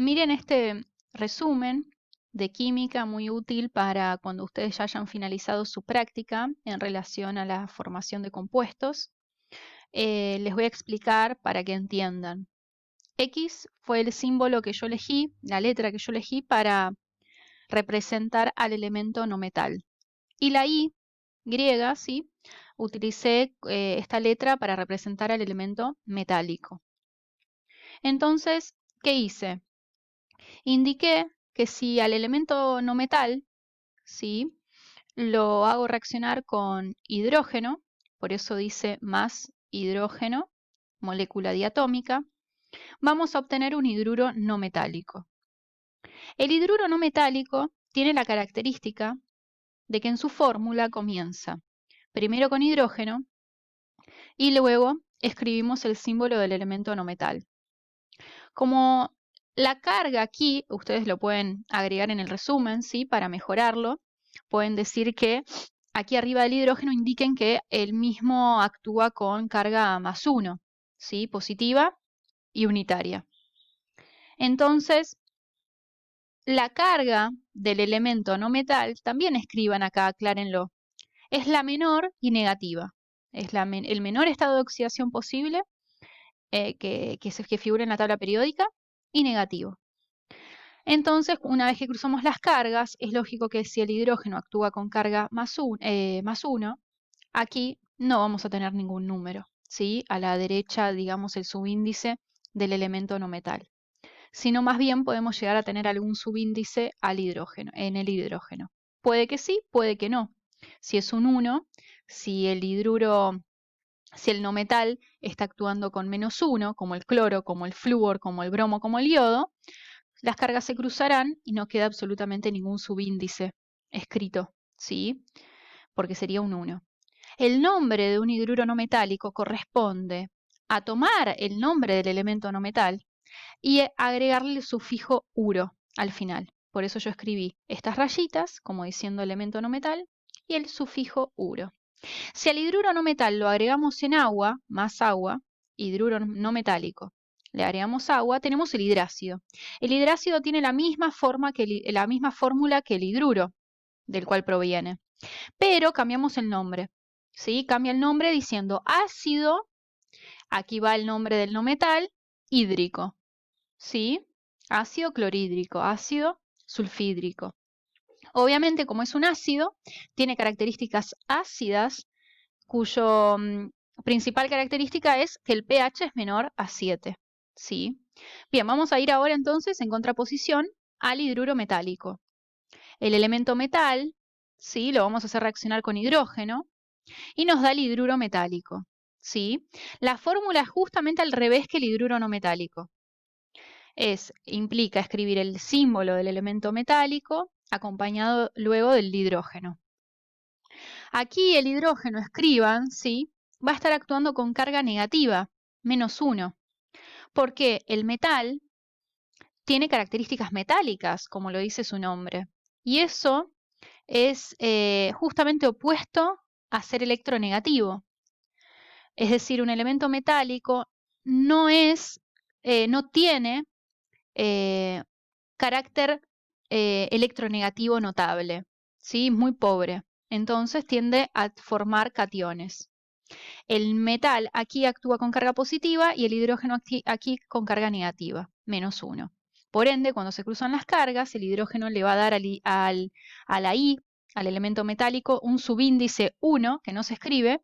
Miren este resumen de química muy útil para cuando ustedes ya hayan finalizado su práctica en relación a la formación de compuestos. Les voy a explicar para que entiendan. X fue el símbolo que yo elegí, la letra que yo elegí para representar al elemento no metal. Y la Y, griega, ¿sí? Utilicé esta letra para representar al elemento metálico. Entonces, ¿qué hice? Indiqué que si al elemento no metal, ¿sí? Lo hago reaccionar con hidrógeno, por eso dice más hidrógeno, molécula diatómica, vamos a obtener un hidruro no metálico. El hidruro no metálico tiene la característica de que en su fórmula comienza primero con hidrógeno y luego escribimos el símbolo del elemento no metal. Como la carga aquí, ustedes lo pueden agregar en el resumen, ¿sí? Para mejorarlo, pueden decir que aquí arriba del hidrógeno indiquen que el mismo actúa con carga +1, ¿sí? Positiva y unitaria. Entonces, la carga del elemento no metal, también escriban acá, aclárenlo, es la menor y negativa. Es el menor estado de oxidación posible que figura en la tabla periódica y negativo. Entonces, una vez que cruzamos las cargas, es lógico que si el hidrógeno actúa con carga +1, aquí no vamos a tener ningún número, ¿sí? A la derecha, digamos, el subíndice del elemento no metal. Sino más bien podemos llegar a tener algún subíndice en el hidrógeno. Puede que sí, puede que no. Si es un 1, si el no metal está actuando con -1, como el cloro, como el flúor, como el bromo, como el yodo, las cargas se cruzarán y no queda absolutamente ningún subíndice escrito, ¿sí? Porque sería un 1. El nombre de un hidruro no metálico corresponde a tomar el nombre del elemento no metal y agregarle el sufijo uro al final. Por eso yo escribí estas rayitas, como diciendo elemento no metal, y el sufijo uro. Si al hidruro no metal lo agregamos en agua, más agua, hidruro no metálico, le agregamos agua, tenemos el hidrácido. El hidrácido tiene la misma fórmula que el hidruro del cual proviene, pero cambiamos el nombre. ¿Sí? Cambia el nombre diciendo ácido, aquí va el nombre del no metal, hídrico. ¿Sí? Ácido clorhídrico, ácido sulfídrico. Obviamente, como es un ácido, tiene características ácidas cuyo principal característica es que el pH es menor a 7. ¿Sí? Bien, vamos a ir ahora entonces en contraposición al hidruro metálico. El elemento metal, ¿sí? Lo vamos a hacer reaccionar con hidrógeno y nos da el hidruro metálico. ¿Sí? La fórmula es justamente al revés que el hidruro no metálico. Implica escribir el símbolo del elemento metálico acompañado luego del hidrógeno. Aquí el hidrógeno, escriban, ¿sí? Va a estar actuando con carga negativa, -1, porque el metal tiene características metálicas, como lo dice su nombre, y eso es justamente opuesto a ser electronegativo. Es decir, un elemento metálico no tiene carácter electronegativo notable, ¿sí? Muy pobre. Entonces tiende a formar cationes. El metal aquí actúa con carga positiva y el hidrógeno aquí con carga negativa, -1. Por ende, cuando se cruzan las cargas, el hidrógeno le va a dar a la I, al elemento metálico, un subíndice 1, que no se escribe,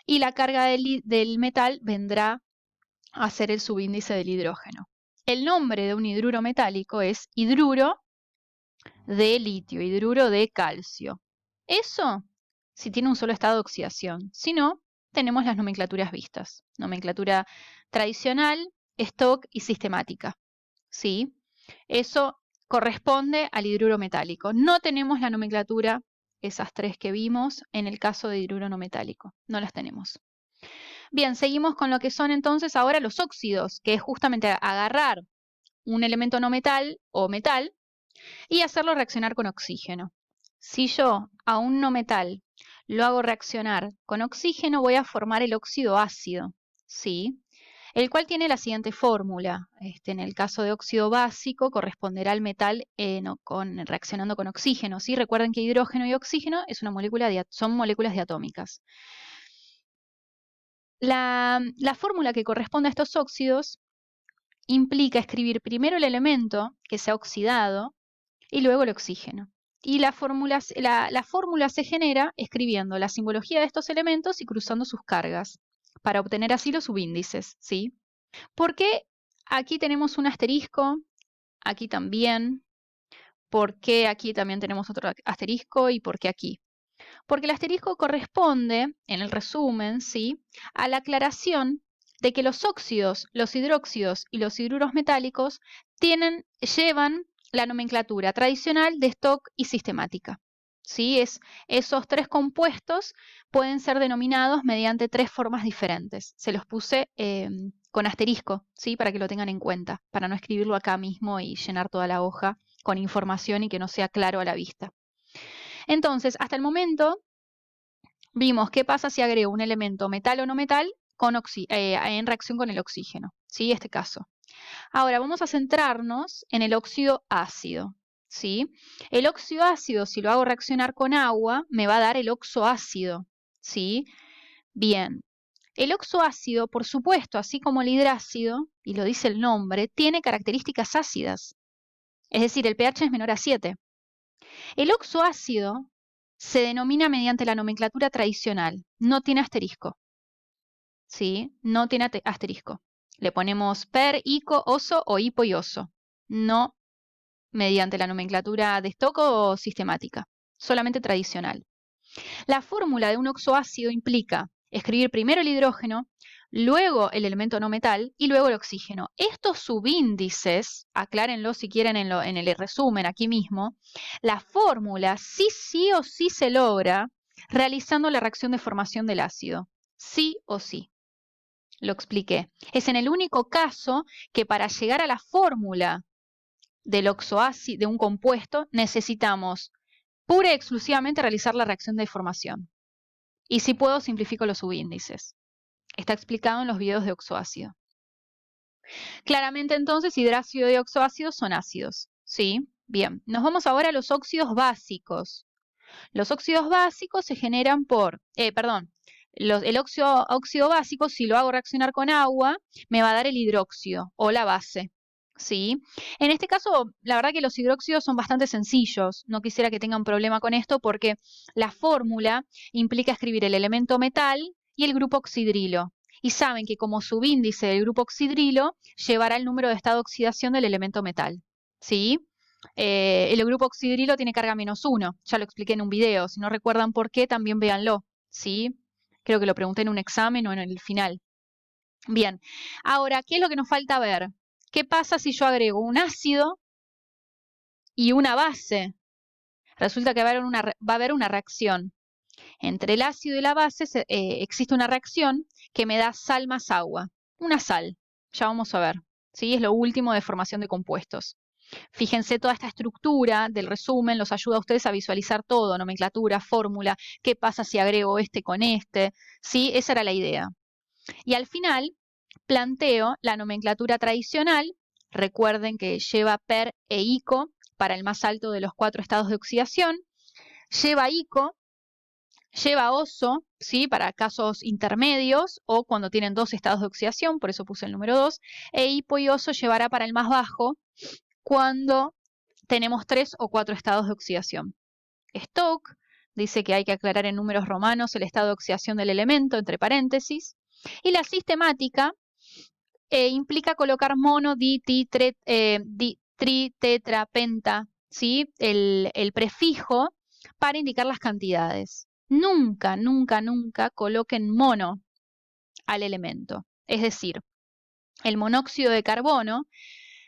y la carga del metal vendrá a ser el subíndice del hidrógeno. El nombre de un hidruro metálico es hidruro de litio, hidruro de calcio. Eso si tiene un solo estado de oxidación. Si no, tenemos las nomenclaturas vistas. Nomenclatura tradicional, stock y sistemática. ¿Sí? Eso corresponde al hidruro metálico. No tenemos la nomenclatura, esas tres que vimos, en el caso de hidruro no metálico. No las tenemos. Bien, seguimos con lo que son entonces ahora los óxidos, que es justamente agarrar un elemento no metal o metal y hacerlo reaccionar con oxígeno. Si yo a un no metal lo hago reaccionar con oxígeno, voy a formar el óxido ácido. ¿Sí? el cual tiene la siguiente fórmula. En el caso de óxido básico corresponderá al metal reaccionando con oxígeno, ¿sí? Recuerden que hidrógeno y oxígeno son moléculas diatómicas. La fórmula que corresponde a estos óxidos implica escribir primero el elemento que se ha oxidado y luego el oxígeno. Y la fórmula se genera escribiendo la simbología de estos elementos y cruzando sus cargas, para obtener así los subíndices, ¿sí? ¿Por qué aquí tenemos un asterisco? Aquí también. ¿Por qué aquí también tenemos otro asterisco? ¿Y por qué aquí? Porque el asterisco corresponde, en el resumen, ¿sí?, a la aclaración de que los óxidos, los hidróxidos y los hidruros metálicos llevan la nomenclatura tradicional de stock y sistemática. ¿Sí? Esos tres compuestos pueden ser denominados mediante tres formas diferentes. Se los puse con asterisco, ¿sí?, para que lo tengan en cuenta, para no escribirlo acá mismo y llenar toda la hoja con información y que no sea claro a la vista. Entonces, hasta el momento vimos qué pasa si agrego un elemento metal o no metal en reacción con el oxígeno, ¿sí? Este caso. Ahora vamos a centrarnos en el óxido ácido, ¿sí? El óxido ácido, si lo hago reaccionar con agua, me va a dar el oxoácido, ¿sí? Bien. El oxoácido, por supuesto, así como el hidrácido, y lo dice el nombre, tiene características ácidas. Es decir, el pH es menor a 7. El oxoácido se denomina mediante la nomenclatura tradicional, no tiene asterisco, ¿sí? No tiene asterisco. Le ponemos per, ico, oso o hipo y oso, no mediante la nomenclatura de stock o sistemática, solamente tradicional. La fórmula de un oxoácido implica escribir primero el hidrógeno, luego el elemento no metal y luego el oxígeno. Estos subíndices, aclárenlo si quieren en el resumen aquí mismo, la fórmula sí o sí se logra realizando la reacción de formación del ácido. Sí o sí. Lo expliqué. Es en el único caso que para llegar a la fórmula del oxoácido de un compuesto necesitamos pura y exclusivamente realizar la reacción de formación. Y si puedo, simplifico los subíndices. Está explicado en los videos de oxoácido. Claramente entonces hidrácido y oxoácido son ácidos, ¿sí? Bien, nos vamos ahora a los óxidos básicos. Los óxidos básicos se generan el óxido básico, si lo hago reaccionar con agua, me va a dar el hidróxido o la base, ¿sí? En este caso, la verdad que los hidróxidos son bastante sencillos. No quisiera que tengan problema con esto porque la fórmula implica escribir el elemento metal y el grupo oxidrilo. Y saben que como subíndice del grupo oxidrilo llevará el número de estado de oxidación del elemento metal, ¿sí? El grupo oxidrilo tiene carga -1, ya lo expliqué en un video. Si no recuerdan por qué, también véanlo, ¿sí? Creo que lo pregunté en un examen o en el final. Bien, ahora, ¿qué es lo que nos falta ver? ¿Qué pasa si yo agrego un ácido y una base? Resulta que va a haber una reacción. Entre el ácido y la base existe una reacción que me da sal más agua. Una sal, ya vamos a ver. ¿Sí? Es lo último de formación de compuestos. Fíjense, toda esta estructura del resumen los ayuda a ustedes a visualizar todo, nomenclatura, fórmula, qué pasa si agrego este con este, ¿sí? Esa era la idea. Y al final planteo la nomenclatura tradicional, recuerden que lleva per e ico para el más alto de los 4 estados de oxidación, lleva ico, lleva oso, ¿sí?, para casos intermedios o cuando tienen 2 estados de oxidación, por eso puse el número 2, e hipo y oso llevará para el más bajo, cuando tenemos 3 o 4 estados de oxidación. Stoke dice que hay que aclarar en números romanos el estado de oxidación del elemento, entre paréntesis. Y la sistemática implica colocar mono, tri, tetra, penta, ¿sí? El prefijo para indicar las cantidades. Nunca, nunca, nunca coloquen mono al elemento. Es decir, el monóxido de carbono,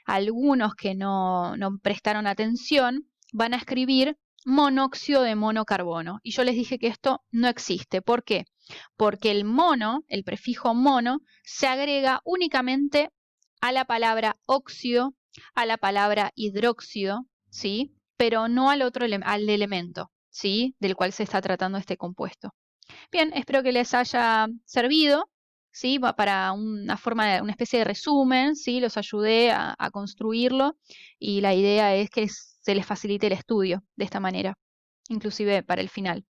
algunos que no prestaron atención, van a escribir monóxido de monocarbono. Y yo les dije que esto no existe. ¿Por qué? Porque el mono, el prefijo mono, se agrega únicamente a la palabra óxido, a la palabra hidróxido, ¿sí? Pero no al al elemento, ¿sí?, del cual se está tratando este compuesto. Bien, espero que les haya servido. ¿sí? Para una especie de resumen, ¿sí? Los ayudé a construirlo y la idea es que se les facilite el estudio de esta manera, inclusive para el final.